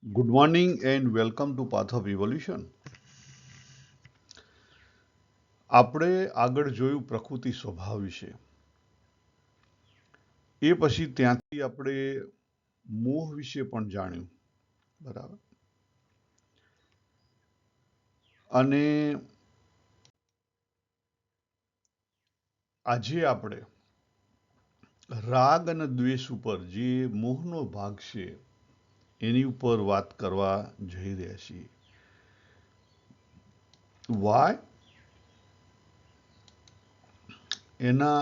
Good morning and welcome to Path of Evolution. આપણે આગળ જોયું પ્રકૃતિ સ્વભાવ વિશે. એ પછી ત્યાંથી આપણે મોહ વિશે પણ જાણ્યું. બરાબર. અને આજે આપણે રાગ અને દ્વેષ ઉપર જે મોહનો ભાગ છે એની ઉપર વાત કરવા જઈ રહ્યા છીએ. વાય? એના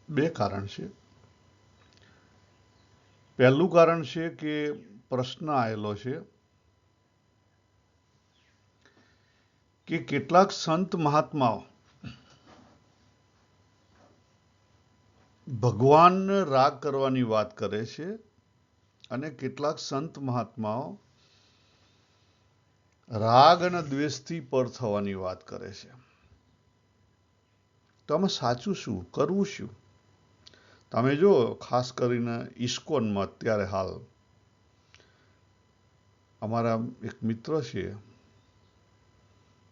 બે કારણ છે. પહેલું કારણ છે કે પ્રશ્ન આવેલો છે કે કેટલાક સંત મહાત્માઓ ભગવાનને રાગ કરવાની વાત કરે છે અને કેટલાક સંત મહાત્માઓ રાગ અને દ્વેષથી પર થવાની વાત કરે છે. તો આમાં સાચું શું, કરવું શું? તમે જો ખાસ કરીને ઇસ્કોનમાં અત્યારે હાલ અમારા એક મિત્ર છે,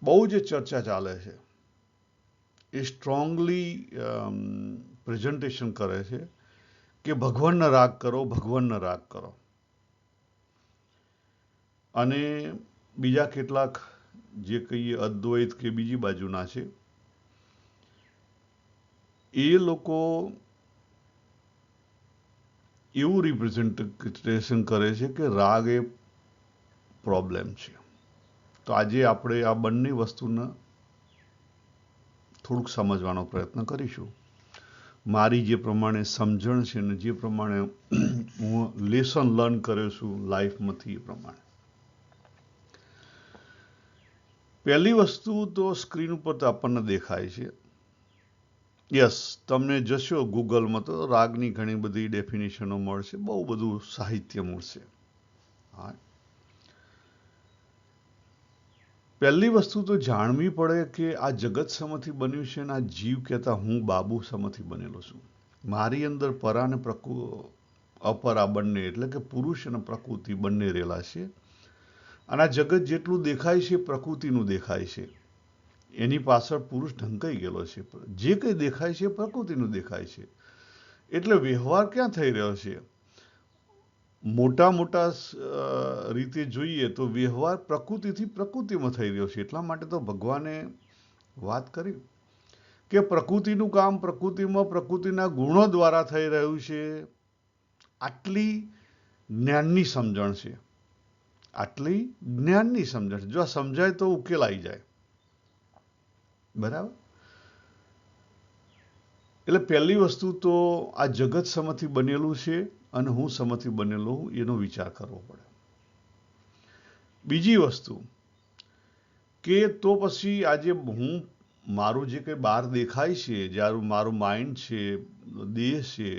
બહુ જ ચર્ચા ચાલે છે. એ સ્ટ્રોંગલી પ્રેઝન્ટેશન કરે છે કે ભગવાનને રાગ કરો, ભગવાનને રાગ કરો. અને બીજા કેટલાક જે કહીએ અદ્વૈત કે બીજી બાજુના છે, એ લોકો એવું રિપ્રેઝન્ટેશન કરે છે કે રાગ એ પ્રોબ્લેમ છે. તો આજે આપણે આ બંને વસ્તુને થોડુંક સમજવાનો પ્રયત્ન કરીશું. મારી જે પ્રમાણે સમજણ છે ને જે પ્રમાણે હું લેસન લર્ન કર્યો છું લાઈફમાંથી એ પ્રમાણે. પહેલી વસ્તુ તો સ્ક્રીન ઉપર તો આપણને દેખાય છે. યસ, તમને જશો ગૂગલમાં તો રાગની ઘણી બધી ડેફિનેશનો મળશે, બહુ બધું સાહિત્ય મળશે. હા, પહેલી વસ્તુ તો જાણવી પડે કે આ જગત શેમાંથી બન્યું છે અને આ જીવ કહેતા હું બાબુ શેમાંથી બનેલો છું. મારી અંદર પરા અને અપરા બંને એટલે કે પુરુષ અને પ્રકૃતિ બંને રહેલા છે. અને આ જગત જેટલું દેખાય છે પ્રકૃતિનું દેખાય છે. એની પાછળ પુરુષ ઢંકાઈ ગયેલો છે. જે કંઈ દેખાય છે પ્રકૃતિનું દેખાય છે. એટલે વ્યવહાર ક્યાં થઈ રહ્યો છે? મોટા મોટા રીતે જોઈએ તો વ્યવહાર પ્રકૃતિથી પ્રકૃતિમાં થઈ રહ્યો છે. એટલા માટે તો ભગવાને વાત કરી કે પ્રકૃતિનું કામ પ્રકૃતિમાં પ્રકૃતિના ગુણો દ્વારા થઈ રહ્યું છે. આટલી જ્ઞાનની સમજણ છે. આટલી જ્ઞાનની સમજણ છે. જો આ સમજાય તો ઉકેલ આવી જાય. બરાબર? એટલે પહેલી વસ્તુ તો આ જગત શેમાંથી બનેલું છે અને હું શેમાંથી બનેલો હું એનો વિચાર કરવો પડે. બીજી વસ્તુ કે તો પછી આજે હું મારું જે કંઈ બહાર દેખાય છે, જ્યારે મારું માઇન્ડ છે, દેહ છે,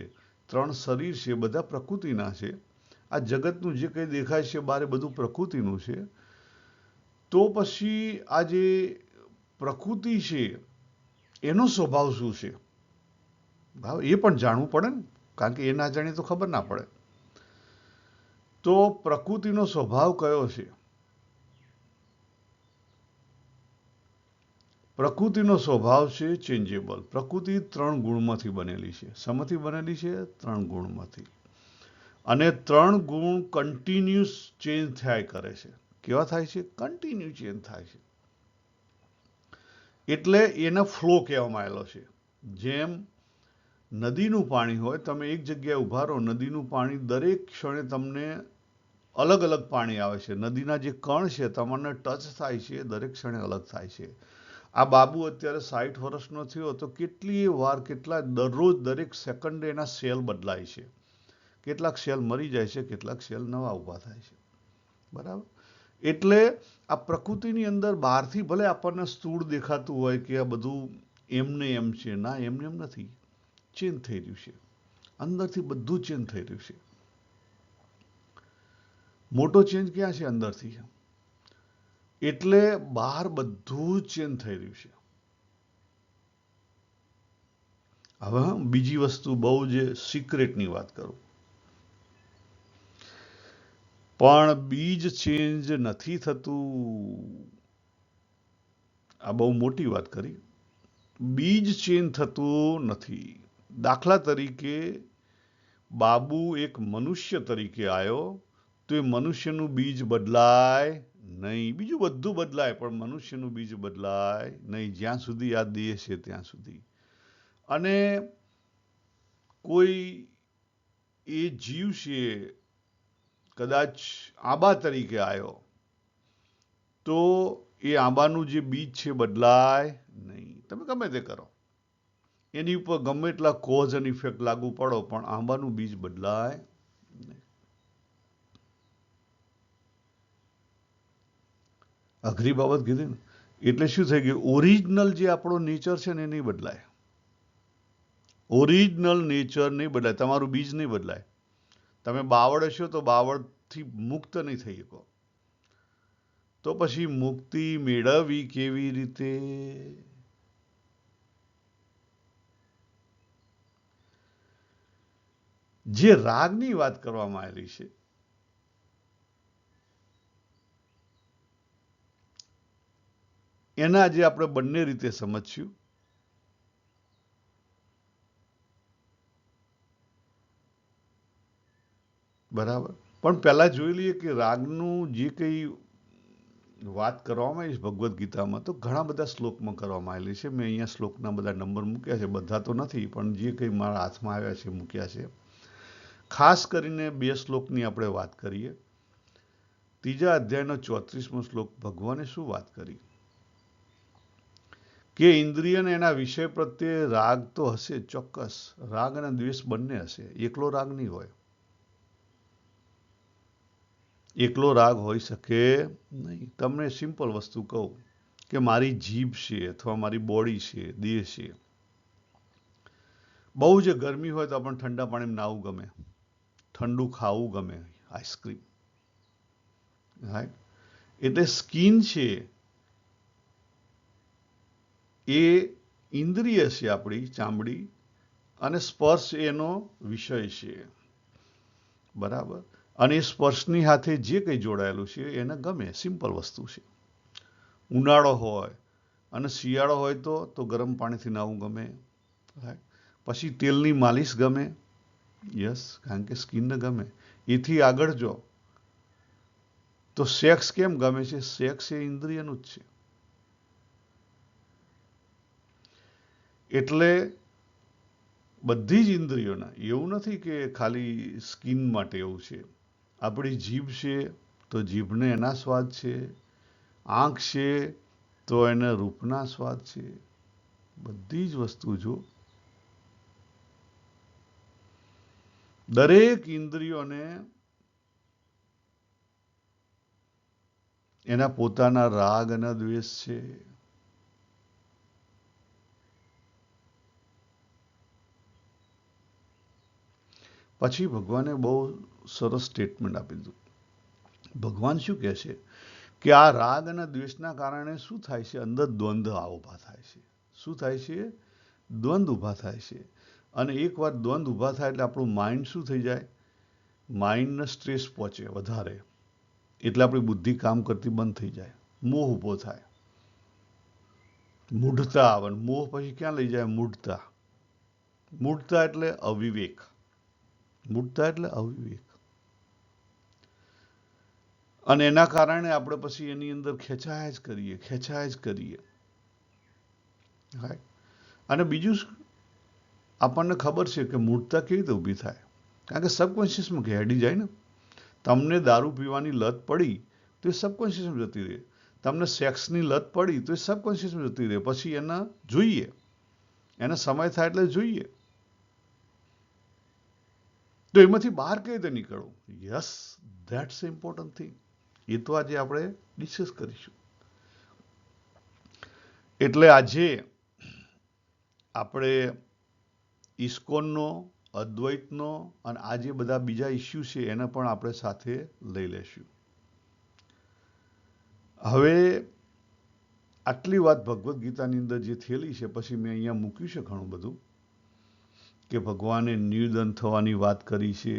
3 શરીર છે, બધા પ્રકૃતિના છે. આ જગતનું જે કંઈ દેખાય છે બહાર બધું પ્રકૃતિનું છે. તો પછી આ જે પ્રકૃતિ છે એનો સ્વભાવ શું છે? એ પણ જાણવું પડે ને, કારણ કે એ ના જાણીએ તો ખબર ના પડે. તો પ્રકૃતિનો સ્વભાવ કયો છે? પ્રકૃતિનો સ્વભાવ છે ચેન્જેબલ. પ્રકૃતિ 3 ગુણમાંથી બનેલી છે. શેમાંથી બનેલી છે? 3 ગુણમાંથી. અને 3 ગુણ કન્ટિન્યુઅસ ચેન્જ થયા કરે છે. કેવા થાય છે? કન્ટિન્યુ ચેન્જ થાય છે. એટલે એને ફ્લો કહેવામાં આવેલો છે. જેમ નદીનું પાણી હોય, તમે એક જગ્યાએ ઊભા રહો, નદીનું પાણી દરેક ક્ષણે તમને અલગ અલગ પાણી આવે છે. નદીના જે કણ છે તમને ટચ થાય છે, દરેક ક્ષણે અલગ થાય છે. આ બાબુ અત્યારે 60 વર્ષનો થયો તો કેટલીય વાર દરરોજ દરેક સેકન્ડે એના સેલ બદલાય છે. કેટલાક સેલ મરી જાય છે, કેટલાક સેલ નવા ઊભા થાય છે. બરાબર? એટલે આ પ્રકૃતિની અંદર બહારથી ભલે આપણને સ્થૂળ દેખાતું હોય કે આ બધું એમને એમ છે, ના એમને એમ નથી. ચેન્જ થઈ રહ્યું છે. અંદરથી બધું ચેન્જ થઈ રહ્યું છે. મોટો ચેન્જ ક્યાં છે? અંદરથી. એટલે બહાર બધું ચેન્જ થઈ રહ્યું છે. હવે બીજી વસ્તુ બહુ જ સિક્રેટની વાત કરું. પણ બીજ ચેન્જ નથી થતું. આ બહુ મોટી વાત કરી. બીજ ચેન્જ થતું નથી. દાખલા તરીકે બાબુ એક મનુષ્ય તરીકે આવ્યો તો એ મનુષ્યનું બીજ બદલાય નહીં. બીજું બધું બદલાય પણ મનુષ્યનું બીજ બદલાય નહીં, જ્યાં સુધી આ દેહ છે ત્યાં સુધી. અને કોઈ એ જીવ છે કદાચ આંબા તરીકે આવ્યો તો એ આંબાનું જે બીજ છે બદલાય નહીં. તમે ગમે તે કરો, એની ઉપર ગમે એટલા કોઝ અને ઇફેક્ટ લાગુ પડો, પણ આંબાનું બીજ બદલાય નહીં. અઘરી બાબત કીધી ને. એટલે શું થઈ ગયું, ઓરિજિનલ જે આપણો નેચર છે ને એ નહીં બદલાય. ઓરિજિનલ નેચર નહીં બદલાય, તમારું બીજ નહીં બદલાય. તમે બાવળ હશો તો બાવળથી મુક્ત નહીં થઈ શકો. તો પછી મુક્તિ મેળવવી કેવી રીતે? જે રાગની વાત કરવામાં આવેલી છે એના જે આપણે બંને રીતે સમજશું. બરાબર. પણ પહેલા જોઈ લઈએ કે રાગનું જે કંઈ વાત કરવામાં આવી છે ભગવદ્ ગીતામાં, તો ઘણા બધા શ્લોકમાં કરવામાં આવેલી છે. મેં અહીંયા શ્લોકના બધા નંબર મૂક્યા છે, બધા તો નથી પણ જે કંઈ મારા હાથમાં આવ્યા છે મૂક્યા છે. ખાસ કરીને 2 શ્લોકની આપણે વાત કરીએ. 3 અધ્યાયનો 34મો શ્લોક. ભગવાને શું વાત કરી કે ઇન્દ્રિયને એના વિષય પ્રત્યે રાગ તો હશે ચોક્કસ. રાગ અને દ્વેષ બંને હશે, એકલો રાગ નહીં હોય. એકલો રાગ હોઈ શકે નહીં. તમને સિમ્પલ વસ્તુ કહું કે મારી જીભ છે અથવા મારી બોડી છે, દેહ છે, બહુ જ ગરમી હોય તો આપણને ઠંડા પાણીમાં નાહવું ગમે, ઠંડુ ખાવું ગમે, આઈસ્ક્રીમ, રાઈટ. એટલે સ્કિન છે એ ઇન્દ્રિય છે, આપણી ચામડી, અને સ્પર્શ એનો વિષય છે. બરાબર. અને એ સ્પર્શની સાથે જે કંઈ જોડાયેલું છે એને ગમે. સિમ્પલ વસ્તુ છે. ઉનાળો હોય અને શિયાળો હોય તો ગરમ પાણીથી નાહવું ગમે. પછી તેલની માલિશ ગમે. યસ, કારણ કે સ્કિનને ગમે. એથી આગળ જો તો સેક્સ કેમ ગમે છે? સેક્સ એ ઇન્દ્રિયનું જ છે. એટલે બધી જ ઇન્દ્રિયોના, એવું નથી કે ખાલી સ્કિન માટે એવું છે. આપણી જીભ છે તો જીભને એના સ્વાદ છે, આંખ છે તો એને રૂપના સ્વાદ છે. બધી જ વસ્તુ જો દરેક ઇન્દ્રિયોને એના પોતાના રાગ અને દ્વેષ છે. પછી ભગવાને બહુ સરસ સ્ટેટમેન્ટ આપી દીધું. ભગવાન શું કહે છે કે આ રાગ અને દ્વેષના કારણે શું થાય છે? અંદર દ્વંદ્વ ઊભા થાય છે. શું થાય છે? દ્વંદ્વ ઊભા થાય છે. અને એકવાર દ્વંદ્વ ઊભા થાય એટલે આપણું માઇન્ડ શું થઈ જાય? માઇન્ડને સ્ટ્રેસ પહોંચે વધારે, એટલે આપણી બુદ્ધિ કામ કરતી બંધ થઈ જાય. મોહ ઊભો થાય, મૂઢતા આવે. મોહ પછી ક્યાં લઈ જાય? મૂઢતા. મૂઢતા એટલે અવિવેક. મૂઢતા એટલે અવિવેક. અને એના કારણે આપણે પછી એની અંદર ખેંચાય જ કરીએ. અને બીજું આપણને ખબર છે કે મૂઢતા કેવી રીતે ઊભી થાય? કારણ કે સબકોન્શિયસમાં ઘેડી જાય ને. તમને દારૂ પીવાની લત પડી તો એ સબકોન્શિયસમાં જતી રહે. તમને સેક્સની લત પડી તો એ સબકોન્શિયસમાં જતી રહે. પછી એના જોઈએ, એને સમય થાય એટલે જોઈએ. તો એમાંથી બહાર કઈ રીતે નીકળવું? Yes, that's important thing. એ તો આજે આપણે ડિસ્કસ કરીશું. એટલે આજે આપણે ઇસ્કોનનો, અદ્વૈતનો અને આ જે બધા બીજા ઇસ્યુ છે એને પણ આપણે સાથે લઈ લેશું. હવે આટલી વાત ભગવદ્ ગીતાની અંદર જે થયેલી છે, પછી મેં અહીંયા મૂક્યું છે ઘણું બધું કે ભગવાને નિર્દન થવાની વાત કરી છે,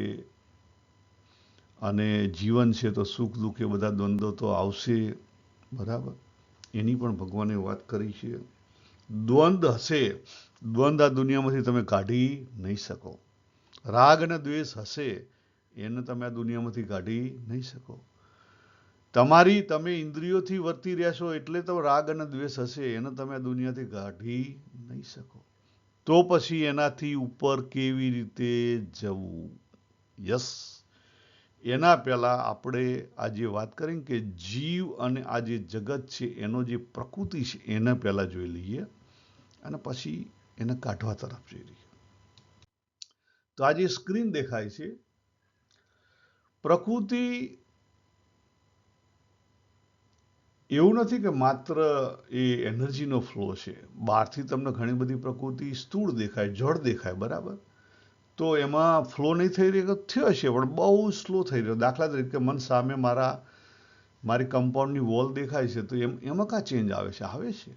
અને જીવન છે તો સુખ દુઃખ એ બધા દ્વંદ્વ તો આવશે, બરાબર. એની પણ ભગવાને વાત કરી છે. દ્વંદ હશે, દ્વંદ આ દુનિયામાંથી તમે કાઢી નહીં શકો. રાગ અને દ્વેષ હશે, એને તમે આ દુનિયામાંથી કાઢી નહીં શકો. તમે ઇન્દ્રિયોથી વર્તી રહ્યા છો એટલે તો રાગ અને દ્વેષ હશે, એને તમે આ દુનિયાથી કાઢી નહીં શકો. તો પછી એનાથી ઉપર કેવી રીતે જવું? યસ, એના પહેલા આપણે આ જે વાત કરી કે જીવ અને આ જે જગત છે એનો જે પ્રકૃતિ છે એને પહેલા જોઈ લઈએ અને પછી એને કાઢવા તરફ જઈ લઈએ. તો આ જે સ્ક્રીન દેખાય છે, પ્રકૃતિ એવું નથી કે માત્ર એ એનર્જીનો ફ્લો છે. બહારથી તમને ઘણી બધી પ્રકૃતિ સ્થૂળ દેખાય, જળ દેખાય, બરાબર. તો એમાં ફ્લો નહીં થઈ રહ્યો થયો છે, પણ બહુ સ્લો થઈ રહ્યો. દાખલા તરીકે મને સામે મારી કમ્પાઉન્ડની વોલ દેખાય છે, તો એમાં કાં ચેન્જ આવે છે? આવે છે.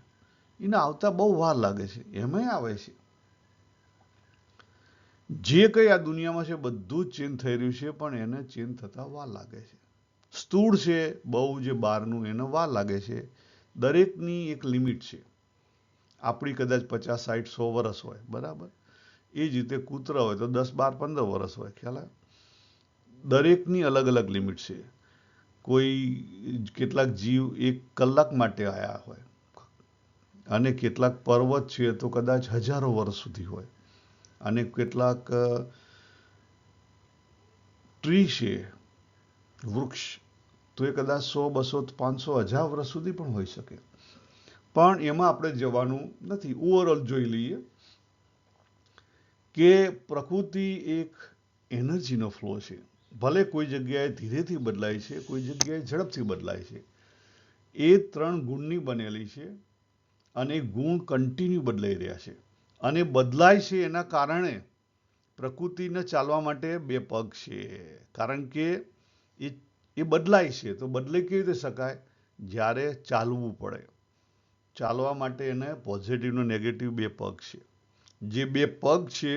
એને આવતા બહુ વાર લાગે છે, એમાંય આવે છે. જે કંઈ આ દુનિયામાં છે બધું જ ચેન્જ થઈ રહ્યું છે, પણ એને ચેન્જ થતા વાર લાગે છે. સ્થૂળ છે બહુ, જે બહારનું, એને વાર લાગે છે. દરેકની એક લિમિટ છે. આપણી કદાચ 50, 60, 100 વર્ષ હોય, બરાબર. એ જ રીતે કૂતરા હોય તો 10, 12, 15 વર્ષ હોય. ખ્યાલ આવે? દરેકની અલગ અલગ લિમિટ છે. કોઈ કેટલાક જીવ 1 કલાક માટે આવ્યા હોય અને કેટલાક પર્વત છે તો કદાચ હજારો વર્ષ સુધી હોય અને કેટલાક ટ્રી છે, વૃક્ષ, તો એ કદાચ 100, 200, 500, 1000 વર્ષ સુધી પણ હોઈ શકે. પણ એમાં આપણે જવાનું નથી. ઓવરઓલ જોઈ લઈએ કે પ્રકૃતિ એક એનર્જીનો ફ્લો છે. ભલે કોઈ જગ્યાએ ધીરેથી બદલાય છે, કોઈ જગ્યાએ ઝડપથી બદલાય છે. એ 3 ગુણની બનેલી છે અને ગુણ કન્ટિન્યુ બદલાઈ રહ્યા છે. અને બદલાય છે એના કારણે પ્રકૃતિને ચાલવા માટે 2 પગ છે. કારણ કે એ બદલાય છે, તો બદલાઈ કેવી રીતે શકાય? જ્યારે ચાલવું પડે. ચાલવા માટે એને પોઝિટિવ અને નેગેટિવ 2 પગ છે. જે 2 પગ છે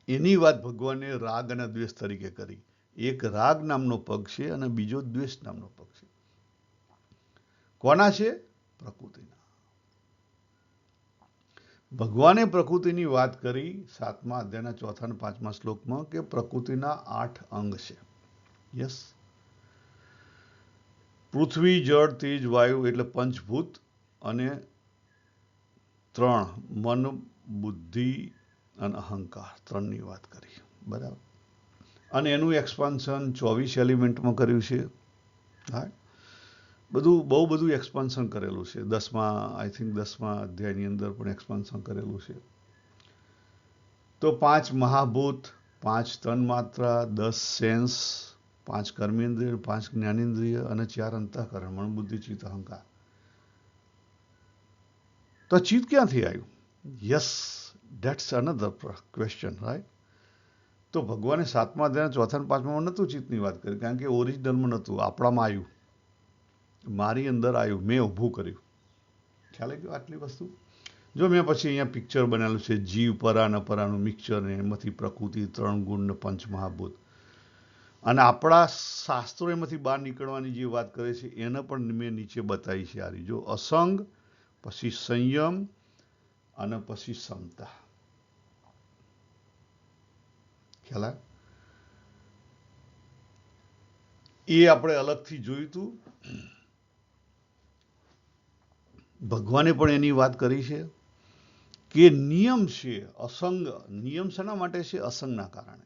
એની વાત ભગવાને રાગ અને દ્વેષ તરીકે કરી. એક રાગ નામનો પગ છે અને બીજો દ્વેષ નામનો પગ છે. કોના છે? પ્રકૃતિના. ભગવાને પ્રકૃતિની વાત કરી 7મા અધ્યાયના 4થા અને 5મા શ્લોકમાં કે પ્રકૃતિના 8 અંગ છે. યસ. પૃથ્વી, જળ, તેજ, વાયુ એટલે પંચભૂત અને 3 મન, બુદ્ધિ અને અહંકાર, 3ની વાત કરી, બરાબર. અને એનું એક્સપાન્શન 24 એલિમેન્ટમાં કર્યું છે. હા, બહુ બધું એક્સપાન્શન કરેલું છે. 10મા અધ્યાયની અંદર પણ એક્સપાન્શન કરેલું છે. તો 5 મહાભૂત, 5 તન્માત્રા, 10 સેન્સ, 5 કર્મેન્દ્રિય, 5 જ્ઞાનેન્દ્રિય અને 4 અંતઃકરણ, મન, બુદ્ધિ, ચિત્ત, અહંકાર. તો ચિત્ત ક્યાંથી આવ્યું? Yes, that's another question, right. તો ભગવાને 7મા અધ્યાયના 4થા અને 5મામાં નહોતું ચિત્તની વાત કરી, કારણ કે ઓરિજિનલમાં નહોતું, આપણામાં આવ્યું, મારી અંદર આવ્યું, મેં ઊભું કર્યું. ખ્યાલ આવી ગયો આટલી વસ્તુ? જો મેં પછી અહીંયા પિક્ચર બનાવેલું છે, જીવ, પરા ને પરાનું મિક્સચર, ને એમાંથી પ્રકૃતિ, 3 ગુણ ને 5 મહાભૂત. અને આપણા શાસ્ત્રો એમાંથી બહાર નીકળવાની જે વાત કરે છે એને પણ મેં નીચે બતાવી છે. આ જો અસંગ, પછી સંયમ અને પછી સમતા. ખ્યાલ આવે? એ આપણે અલગથી જોયું હતું. ભગવાને પણ એની વાત કરી છે કે નિયમ છે અસંગ. નિયમ શેના માટે છે? અસંગના કારણે.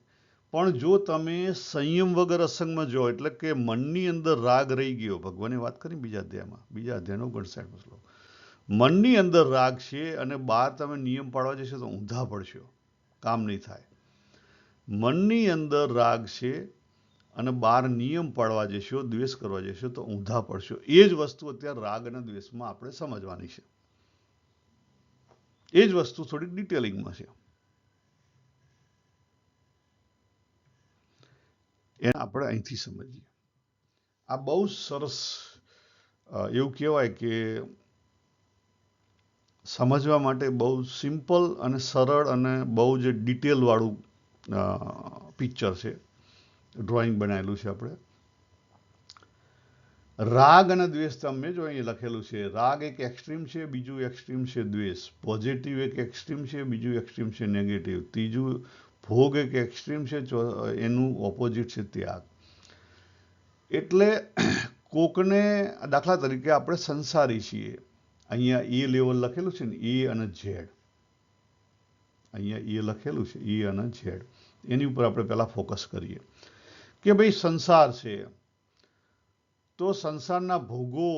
પણ જો તમે સંયમ વગર અસંગમાં જાઓ, એટલે કે મનની અંદર રાગ રહી ગયો, ભગવાને વાત કરી બીજા અધ્યાયનો 59મો શ્લોક. મનની અંદર રાગ છે અને બહાર તમે નિયમ પાડવા જશો તો ઊંધા પડશો, કામ નહીં થાય. મનની અંદર રાગ છે અને બહાર નિયમ પાડવા જશો, દ્વેષ કરવા જશો તો ઊંધા પડશો. એ જ વસ્તુ અત્યારે રાગ અને દ્વેષમાં આપણે સમજવાની છે. એ જ વસ્તુ થોડીક ડિટેલિંગમાં છે. એને આપણે અહીંથી સમજીએ. આ બહુ સરસ, એવું કહેવાય કે સમજવા માટે બહુ સિમ્પલ અને સરળ અને બહુ જ ડિટેલવાળું પિક્ચર છે. ડ્રોઈંગ બનાવેલું છે આપણે. રાગ અને દ્વેષ તમે જો અહીં લખેલું છે. રાગ એક એક્સ્ટ્રીમ છે, બીજું એક્સ્ટ્રીમ છે દ્વેષ. પોઝિટિવ એક એક્સ્ટ્રીમ છે, બીજું એક્સ્ટ્રીમ છે નેગેટિવ. ત્રીજું ભોગ એક એક્સ્ટ્રીમ છે, એનું ઓપોઝિટ છે ત્યાગ. એટલે કોકને દાખલા તરીકે આપણે સંસારી છીએ. અહીંયા એ લેવલ લખેલું છે ને, એ અને ઝેડ. અહીંયા એ લખેલું છે એ અને ઝેડ. એની ઉપર આપણે પહેલા ફોકસ કરીએ કે ભાઈ સંસાર છે તો સંસારના ભોગો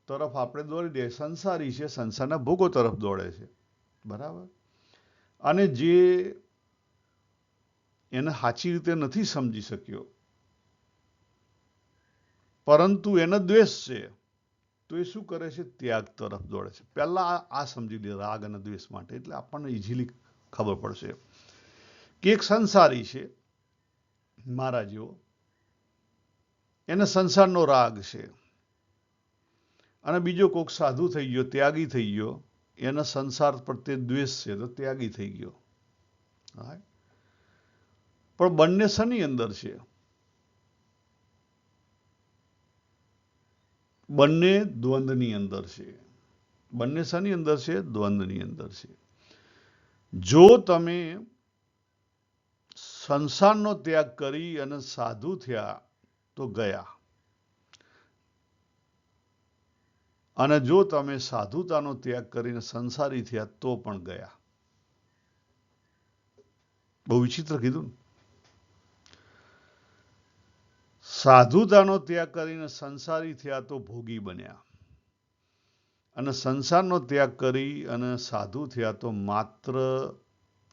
તરફ આપણે દોડી દે. સંસારી છે, સંસારના ભોગો તરફ દોડે છે, બરાબર. અને જે એને સાચી રીતે નથી સમજી શક્યો, પરંતુ એને દ્વેષ છે, તો એ શું કરે છે? ત્યાગ તરફ દોડે છે. પહેલા આ સમજી લે રાગ અને દ્વેષ માટે, એટલે આપણને ઇઝીલી ખબર પડશે કે એક સંસારી છે મારા જેવો, એને સંસારનો રાગ છે. અને બીજો કોઈક સાધુ થઈ ગયો, ત્યાગી થઈ ગયો, એને સંસાર પ્રત્યે દ્વેષ છે, તો ત્યાગી થઈ ગયો. પણ બંને શની અંદર છે? બંને દ્વંદ્વની અંદર છે. બંને શની અંદર છે? દ્વંદ્વની અંદર છે. જો તમે સંસારનો ત્યાગ કરી અને સાધુ થયા તો ગયા, અને જો તમે સાધુતાનો ત્યાગ કરીને સંસારી થયા તો પણ ગયા. બહુ વિચિત્ર કીધું. સાધુતાનો ત્યાગ કરીને સંસારી થયા તો ભોગી બન્યા, અને સંસારનો ત્યાગ કરી અને સાધુ થયા તો માત્ર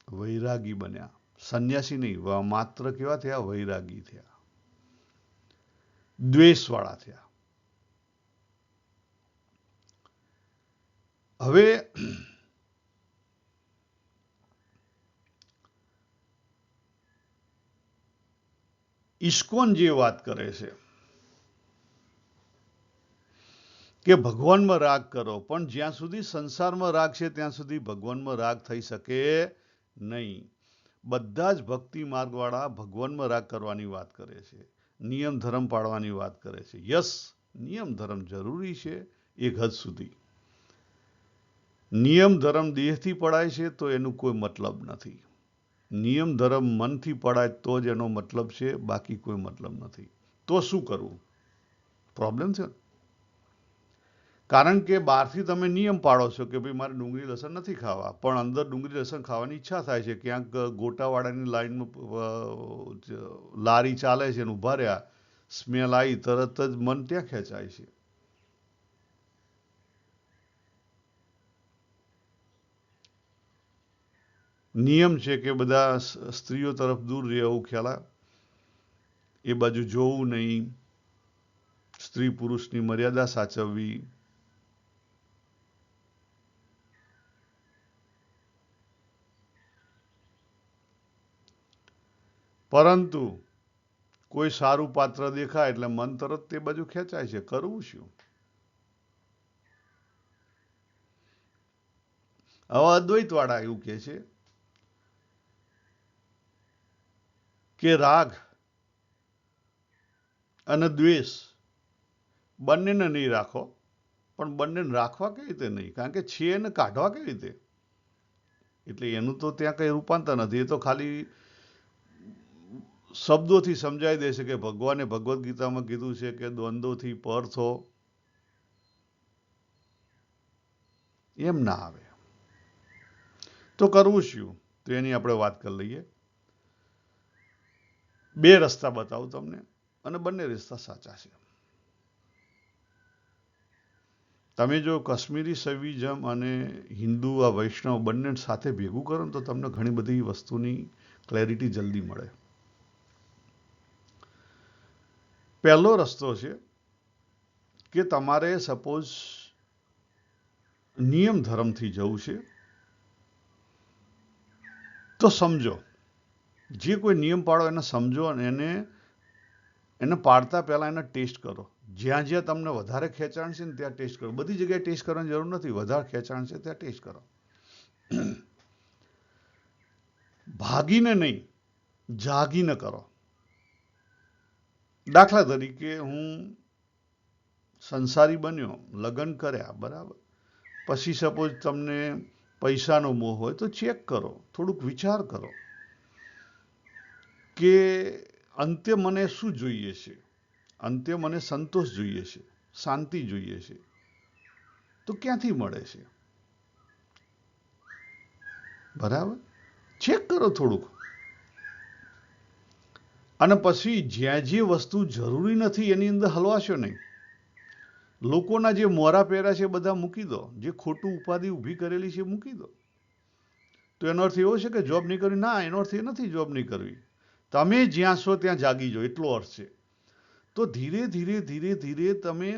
વૈરાગી બન્યા. સંન્યાસી નહીં, માત્ર કેવા થયા? વૈરાગી થયા, દ્વેષવાળા થયા. હવે ઇસ્કોન જે વાત કરે છે કે ભગવાનમાં રાગ કરો, પણ જ્યાં સુધી સંસારમાં રાગ છે ત્યાં સુધી ભગવાનમાં રાગ થઈ શકે નહીં. બધા જ ભક્તિ માર્ગવાળા ભગવાનમાં રાગ કરવાની વાત કરે છે, નિયમ ધર્મ પાળવાની વાત કરે છે. યસ, નિયમ ધર્મ જરૂરી છે એક હદ સુધી. નિયમ ધર્મ દેહથી પડાય છે તો એનું કોઈ મતલબ નથી. નિયમ ધર્મ મનથી પડાય તો જ એનો મતલબ છે, બાકી કોઈ મતલબ નથી. તો શું કરવું? પ્રોબ્લેમ છે. કારણ કે બહારથી તમે નિયમ પાડો છો કે ભાઈ મારે ડુંગળી લસણ નથી ખાવા, પણ અંદર ડુંગળી લસણ ખાવાની ઈચ્છા થાય છે. ક્યાંક ગોટાવાળાની લાઈનમાં લારી ચાલે છે અને ઊભા રહ્યા, સ્મેલ આવી, તરત જ મન ત્યાં ખેંચાય છે. નિયમ છે કે બધા સ્ત્રીઓ તરફ દૂર રહેવું, ખ્યાલ, એ બાજુ જોવું નહીં, સ્ત્રી પુરુષની મર્યાદા સાચવવી. પરંતુ કોઈ સારું પાત્ર દેખાય એટલે મન તરત તે બાજુ ખેંચાય છે. કરવું શું? હવે અદ્વૈત વાળા એવું કહે છે કે રાગ અને દ્વેષ બંનેને નહીં રાખો. પણ બંનેને રાખવા કેવી રીતે નહીં? કારણ કે છે એને કાઢવા કેવી રીતે? એટલે એનું તો ત્યાં કંઈ રૂપાંતર નથી. એ તો ખાલી શબ્દોથી સમજાઈ દેશે કે ભગવાને ભગવદ્ ગીતામાં કીધું છે કે દ્વંદ્વોથી પર થો. એમ ના આવે. તો કરવું શું? તો એની આપણે વાત કરી લઈએ. બે રસ્તા બતાવું તમને, અને બંને રસ્તા સાચા છે. તમે જો કાશ્મીરી સવિજમ અને હિન્દુ આ વૈષ્ણવ બંને સાથે ભેગું કરો ને તો તમને ઘણી બધી વસ્તુની ક્લેરિટી જલ્દી મળે. પહેલો રસ્તો છે કે તમારે સપોઝ નિયમ ધર્મથી જવું છે તો સમજો, જે કોઈ નિયમ પાડો એને સમજો અને એને પાડતા પહેલા એને ટેસ્ટ કરો. જ્યાં જ્યાં તમને વધારે ખેંચાણ છે ને ત્યાં ટેસ્ટ કરો. બધી જગ્યાએ ટેસ્ટ કરવાની જરૂર નથી. વધારે ખેંચાણ છે ત્યાં ટેસ્ટ કરો. ભાગીને નહીં, જાગીને કરો. દાખલા તરીકે હું સંસારી બન્યો, લગ્ન કર્યા, બરાબર. પછી સપોઝ તમને પૈસાનો મોહ હોય તો ચેક કરો, થોડુંક વિચાર કરો કે અંતે મને શું જોઈએ છે. અંતે મને સંતોષ જોઈએ છે, શાંતિ જોઈએ છે, તો ક્યાંથી મળે છે, બરાબર. ચેક કરો થોડુંક. અને પછી જ્યાં જે વસ્તુ જરૂરી નથી એની અંદર હલવાશો નહીં. લોકોના જે મોરા પહેર્યા છે બધા મૂકી દો, જે ખોટું ઉપાધિ ઊભી કરેલી છે મૂકી દો. તો એનો અર્થ એવો છે કે જોબ નહીં કરવી? ના, એનો અર્થ એ નથી જોબ નહીં કરવી. તમે જ્યાં છો ત્યાં જાગી જાઓ, એટલો અર્થ છે. તો ધીરે ધીરે ધીરે ધીરે તમે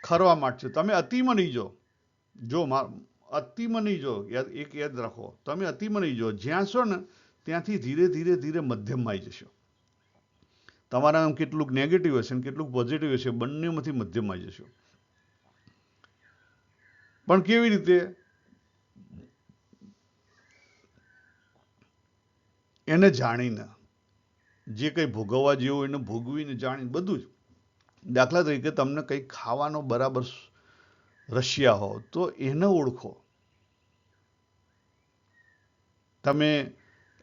ખરવા માંડશો. તમે અતિમાં નહીં જાઓ. જો અતિમાં નહીં જાઓ, એક યાદ રાખો, તમે અતિમાં નહીં જાઓ. જ્યાં છો ને ત્યાંથી ધીરે ધીરે ધીરે મધ્યમમાં આવી જશો. તમારા આમ કેટલુંક નેગેટિવ હશે ને કેટલુંક પોઝિટિવ હશે, બંનેમાંથી મધ્યમમાં આવી જશો. પણ કેવી રીતે? એને જાણીને, જે કંઈ ભોગવવા જેવું એને ભોગવીને, જાણીને, બધું જ. દાખલા તરીકે તમને કંઈક ખાવાનો બરાબર રશિયા હો તો એને ઓળખો. તમે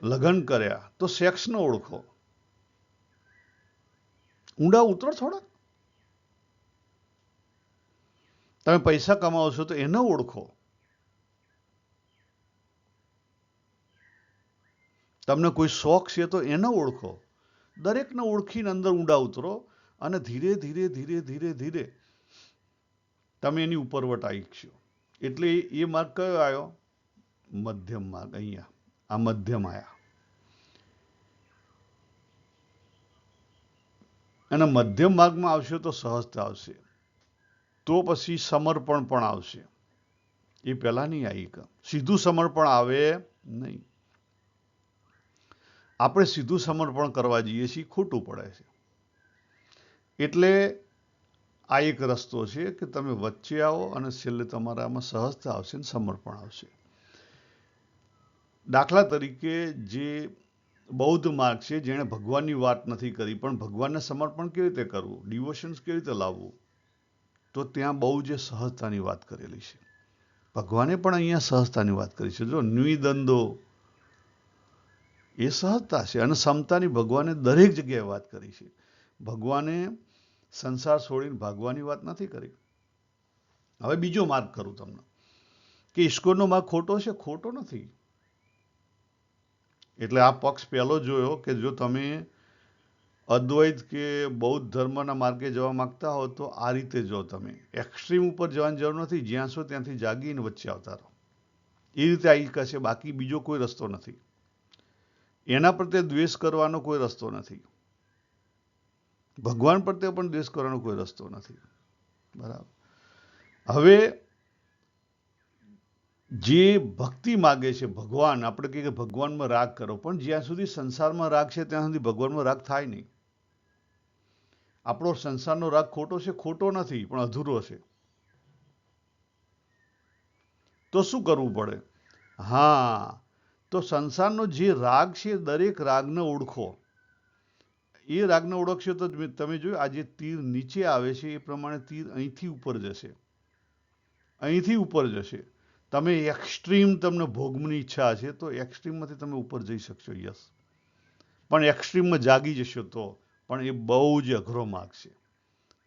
લગ્ન કર્યા તો સેક્સને ઓળખો. ઊંડા ઉતરો થોડા. તમે પૈસા કમાવો છો તો એને ઓળખો. તમને કોઈ શોખ છે તો એને ઓળખો. દરેકને ઓળખીને અંદર ઊંડા ઉતરો અને ધીરે ધીરે ધીરે ધીરે ધીરે તમે એની ઉપરવટ આવી. એટલે એ માર્ગ કયો આવ્યો? મધ્યમ માર્ગ. અહીંયા આ મધ્યમ આવ્યા. અને મધ્યમ માર્ગમાં આવશે તો સહજતા આવશે, તો પછી સમર્પણ પણ આવશે. એ પહેલા નહીં આવી. સીધું સમર્પણ આવે નહીં. આપણે સીધું સમર્પણ કરવા જઈએ છીએ, ખોટું પડે છે. એટલે આ એક રસ્તો છે કે તમે વચ્ચે આવો અને છેલ્લે તમારામાં સહજતા આવશે અને સમર્પણ આવશે. દાખલા તરીકે જે બૌદ્ધ માર્ગ છે, જેણે ભગવાનની વાત નથી કરી, પણ ભગવાનને સમર્પણ કેવી રીતે કરવું, ડિવોશન્સ કેવી રીતે લાવવું, તો ત્યાં બહુ જે સહજતાની વાત કરેલી છે. ભગવાને પણ અહીંયા સહજતાની વાત કરી છે. જો નિદંદો એ સહજતા છે. અને સમતાની ભગવાને દરેક જગ્યાએ વાત કરી છે. ભગવાને સંસાર છોડીને ભાગવાની વાત નથી કરી. હવે બીજો માર્ગ કરું તમને કે ઈશ્વરનો માર્ગ ખોટો છે? ખોટો નથી. એટલે આ પક્ષ પહેલો જોયો કે જો તમે અદ્વૈત કે બૌદ્ધ ધર્મના માર્ગે જવા માંગતા હો તો આ રીતે જો. તમે એક્સ્ટ્રીમ ઉપર જવાની જરૂર નથી. જ્યાં છો ત્યાંથી જાગીને વચ્ચે આવતા રહો. એ રીતે આવી કશે. બાકી બીજો કોઈ રસ્તો નથી. એના પ્રત્યે દ્વેષ કરવાનો કોઈ રસ્તો નથી. ભગવાન પ્રત્યે પણ દ્વેષ કરવાનો કોઈ રસ્તો નથી. બરાબર. હવે જે ભક્તિ માગે છે ભગવાન, આપણે કહીએ કે ભગવાનમાં રાગ કરો, પણ જ્યાં સુધી સંસારમાં રાગ છે ત્યાં સુધી ભગવાનમાં રાગ થાય નહીં. આપણો સંસારનો રાગ ખોટો છે? ખોટો નથી, પણ અધૂરો છે. તો શું કરવું પડે? હા, તો સંસારનો જે રાગ છે દરેક રાગને ઓળખો. એ રાગને ઓળખશો તો તમે જોયું આ જે તીર નીચે આવે છે એ પ્રમાણે તીર અહીંથી ઉપર જશે, અહીંથી ઉપર જશે. તમે એક્સ્ટ્રીમ, તમને ભોગની ઈચ્છા છે તો એક્સ્ટ્રીમમાંથી તમે ઉપર જઈ શકશો. યસ, પણ એક્સ્ટ્રીમમાં જાગી જશો તો. પણ એ બહુ જ અઘરો માર્ગ છે.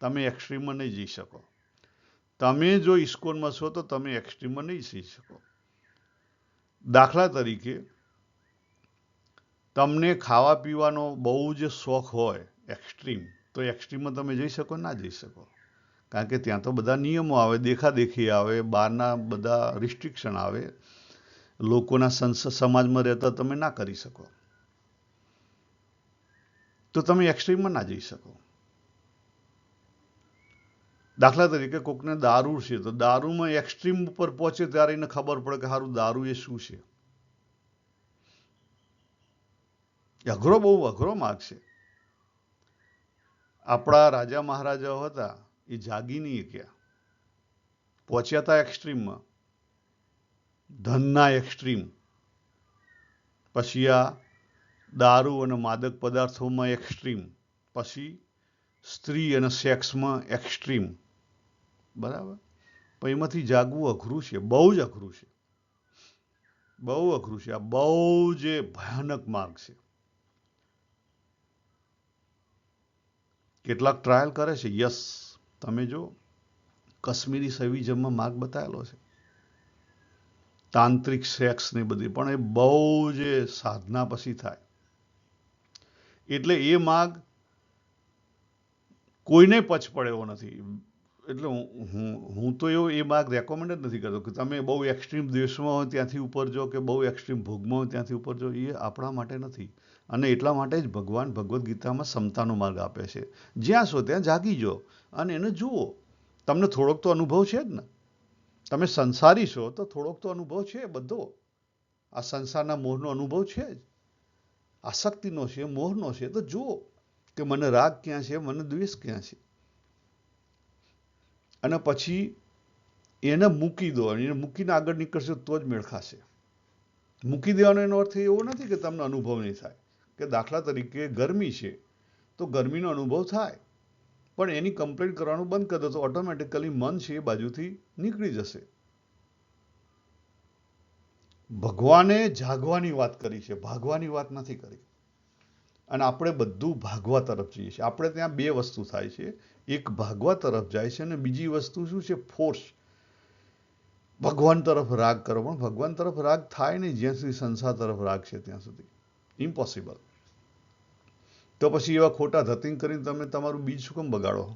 તમે એક્સ્ટ્રીમમાં નહીં જઈ શકો. તમે જો ઇસ્કોનમાં છો તો તમે એક્સ્ટ્રીમમાં નહીં જઈ શકો. દાખલા તરીકે તમને ખાવા પીવાનો બહુ જ શોખ હોય એક્સ્ટ્રીમ, તો એક્સ્ટ્રીમમાં તમે જઈ શકો? ના જઈ શકો. કારણ કે ત્યાં તો બધા નિયમો આવે, દેખાદેખી આવે, બહારના બધા રિસ્ટ્રિક્શન આવે. લોકોના સમાજમાં રહેતા તમે ના કરી શકો. તો તમે એક્સ્ટ્રીમમાં ના જઈ શકો. દાખલા તરીકે કોકને દારૂ છે તો દારૂમાં એક્સ્ટ્રીમ ઉપર પહોંચે ત્યારે એને ખબર પડે કે સારું દારૂ એ શું છે. અઘરો, બહુ અઘરો માર્ગ છે. આપણા રાજા મહારાજાઓ હતા એ જાગી નહીં ગયા, પહોંચ્યા હતા એક્સ્ટ્રીમમાં, ધનના એક્સ્ટ્રીમ. પછી આ દારૂ અને માદક પદાર્થોમાં એક્સ્ટ્રીમ. પછી સ્ત્રી અને સેક્સમાં એક્સ્ટ્રીમ, બરાબર. પણ એમાંથી જાગવું અઘરું છે, બહુ જ અઘરું છે, બહુ અઘરું છે. આ બહુ જ ભયાનક માર્ગ છે. કેટલાક ટ્રાયલ કરે છે, યસ. તમે જો કાશ્મીરી સવિજમમાં માર્ગ બતાવેલો છે, તાંત્રિક સેક્સ ને બધી, પણ એ બહુ જ સાધના પછી થાય. એટલે એ માર્ગ કોઈને પચ પડે એવો નથી. એટલે હું તો એવો એ માર્ગ રેકોમેન્ડ જ નથી કરતો કે તમે બહુ એક્સ્ટ્રીમ દ્વેષમાં હોય ત્યાંથી ઉપર જો, કે બહુ એક્સ્ટ્રીમ ભોગમાં હોય ત્યાંથી ઉપર જો. એ આપણા માટે નથી. અને એટલા માટે જ ભગવાન ભગવદ્ ગીતામાં સમતાનો માર્ગ આપે છે. જ્યાં છો ત્યાં જાગી જો અને એને જુઓ. તમને થોડોક તો અનુભવ છે જ ને. તમે સંસારી છો તો થોડોક તો અનુભવ છે બધો. આ સંસારના મોહનો અનુભવ છે જ, આસક્તિનો છે, મોહનો છે. તો જુઓ કે મને રાગ ક્યાં છે, મને દ્વેષ ક્યાં છે. અને પછી એને મૂકી દો. એને મૂકીને આગળ નીકળશો તો જ મેળ ખાશે. મૂકી દેવાનો એનો અર્થ એવો નથી કે તમને અનુભવ નહીં થાય. કે દાખલા તરીકે ગરમી છે તો ગરમીનો અનુભવ થાય, પણ એની કમ્પ્લેન કરવાનું બંધ કરી દો તો ઓટોમેટિકલી મન છે એ બાજુથી નીકળી જશે. ભગવાને જાગવાની વાત કરી છે, ભાગવાની વાત નથી કરી. અને આપણે બધું ભાગવા તરફ જઈએ છીએ. આપણે ત્યાં બે વસ્તુ થાય છે. એક ભાગવા તરફ જાય છે અને બીજી વસ્તુ શું છે? ફોર્સ. ભગવાન તરફ રાગ કરો. પણ ભગવાન તરફ રાગ થાય નહીં જ્યાં સુધી સંસાર તરફ રાગ છે ત્યાં સુધી. ઇમ્પોસિબલ. તો પછી એવા ખોટા ધતિંગ કરીને તમે તમારું બીજ શું કેમ બગાડો?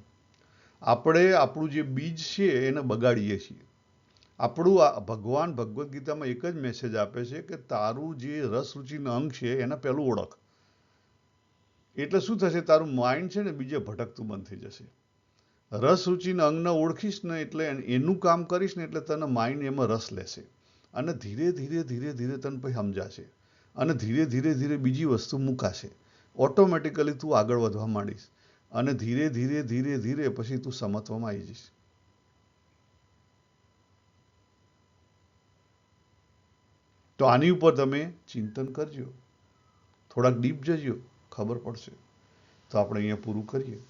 આપણે આપણું જે બીજ છે એને બગાડીએ છીએ. આપણું ભગવાન ભગવદ્ ગીતામાં એક જ મેસેજ આપે છે કે તારું જે રસ રુચિનું અંગ છે એને પહેલું ઓળખ. એટલે શું થશે? તારું માઇન્ડ છે ને બીજે ભટકતું બંધ થઈ જશે. રસ રુચિના અંગને ઓળખીશ ને એટલે એનું કામ કરીશ ને એટલે તને માઇન્ડ એમાં રસ લેશે. અને ધીરે ધીરે ધીરે ધીરે તને પછી સમજાશે. અને ધીરે ધીરે ધીરે બીજી વસ્તુ મૂકાશે. ઓટોમેટિકલી તું આગળ વધવા માંડીશ. અને ધીરે ધીરે ધીરે ધીરે પછી તું સમત્વમાં આવી જઈશ. તો આની ઉપર તમે ચિંતન કરજો, થોડાક ડીપ જજો, ખબર પડશે. તો આપણે અહીંયા પૂરું કરીએ.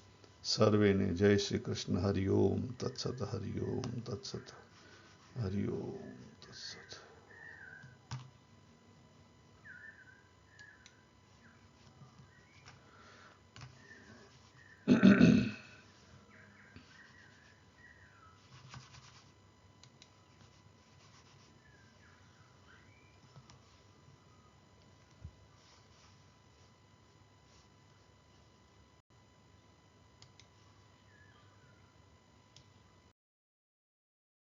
સર્વેને જય શ્રી કૃષ્ણ. હરિઓમ તત્સત. હરિઓમ તત્સત. હરિઓમ તત્સત.